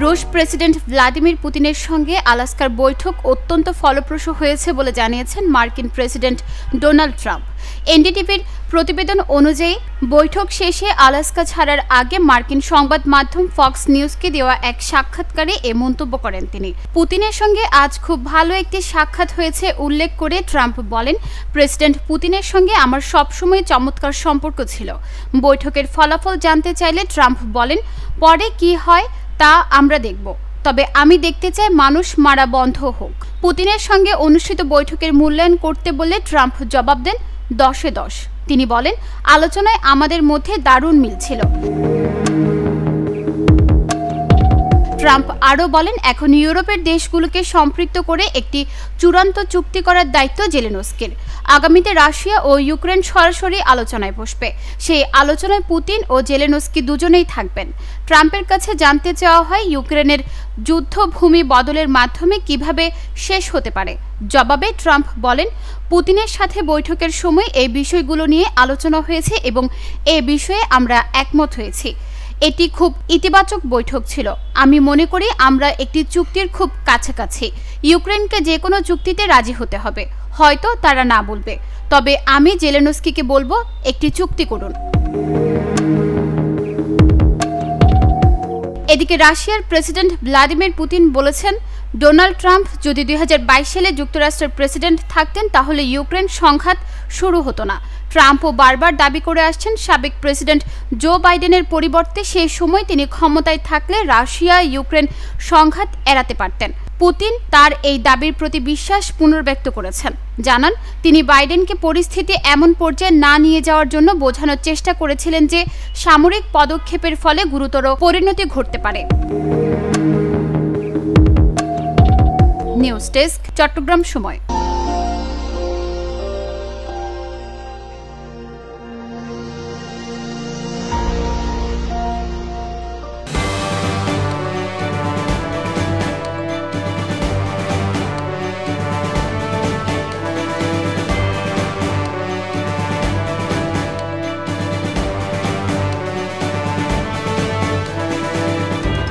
রুশ president Vladimir পুতিনের সঙ্গে আলাস্কার বৈঠক অত্যন্ত ফলপ্রসূ হয়েছে বলে জানিয়েছেন মার্কিন প্রেসিডেন্ট ডোনাল্ড ট্রাম্প। এনডিটিভির প্রতিবেদন অনুযায়ী বৈঠক শেষে আলাস্কা ছাড়ার আগে মার্কিন সংবাদ মাধ্যম ফক্স নিউজকে দেওয়া এক সাক্ষাৎকারে এ মন্তব্য করেন তিনি। পুতিনের সঙ্গে আজ খুব ভালো একটি সাক্ষাৎ হয়েছে উল্লেখ করে ট্রাম্প বলেন, প্রেসিডেন্ট পুতিনের সঙ্গে আমার সবসময় চমৎকার সম্পর্ক ছিল। বৈঠকের ফলাফল জানতে চাইলে ট্রাম্প বলেন, পরে কি হয় তা আমরা দেখব, তবে আমি দেখতে চাই মানুষ মারা বন্ধ হোক। পুতিনের সঙ্গে অনুষ্ঠিত বৈঠকের মূল্যায়ন করতে বলে ট্রাম্প জবাব দেন 10-এ 10। তিনি বলেন, আলোচনায় আমাদের মধ্যে দারুণ মিল ছিল। ট্রাম্প আরও বলেন, এখন ইউরোপের দেশগুলোকে সম্পৃক্ত করে একটি চূড়ান্ত চুক্তি করার দায়িত্ব জেলেনস্কির। আগামীতে রাশিয়া ও ইউক্রেন সরাসরি আলোচনায় বসবে। সেই আলোচনায় পুতিন ও জেলেনস্কি দুজনেই থাকবেন। ট্রাম্পের কাছে জানতে চাওয়া হয় ইউক্রেনের যুদ্ধভূমি বদলের মাধ্যমে কিভাবে শেষ হতে পারে। জবাবে ট্রাম্প বলেন, পুতিনের সাথে বৈঠকের সময় এই বিষয়গুলো নিয়ে আলোচনা হয়েছে এবং এ বিষয়ে আমরা একমত হয়েছি। এটি খুব ইতিবাচক বৈঠক ছিল। আমি মনে করি আমরা একটি চুক্তির খুব কাছাকাছি। ইউক্রেনকে যে কোনো চুক্তিতে রাজি হতে হবে। হয়তো তারা না বলবে, তবে আমি জেলেনস্কিকে বলবো একটি চুক্তি করুন। এদিকে রাশিয়ার প্রেসিডেন্ট ভ্লাদিমির পুতিন বলেছেন, ডোনাল্ড ট্রাম্প যদি 2022 সালে যুক্তরাষ্ট্রের প্রেসিডেন্ট থাকতেন তাহলে ইউক্রেন সংঘাত শুরু হতো না। ট্রাম্পও বারবার দাবি করে আসছেন সাবেক প্রেসিডেন্ট জো বাইডেনের পরিবর্তে সেই সময় তিনি ক্ষমতায় থাকলে রাশিয়া ইউক্রেন সংঘাত এড়াতে পারতেন। পুতিন তার এই দাবির প্রতি বিশ্বাস পুনর্ব্যক্ত করেছেন। জানান, তিনি বাইডেনকে পরিস্থিতি এমন পর্যায়ে না নিয়ে যাওয়ার জন্য বোঝানোর চেষ্টা করেছিলেন যে সামরিক পদক্ষেপের ফলে গুরুতর পরিণতি ঘটতে পারে। নিউজ ডেস্ক, চট্টগ্রাম সময়।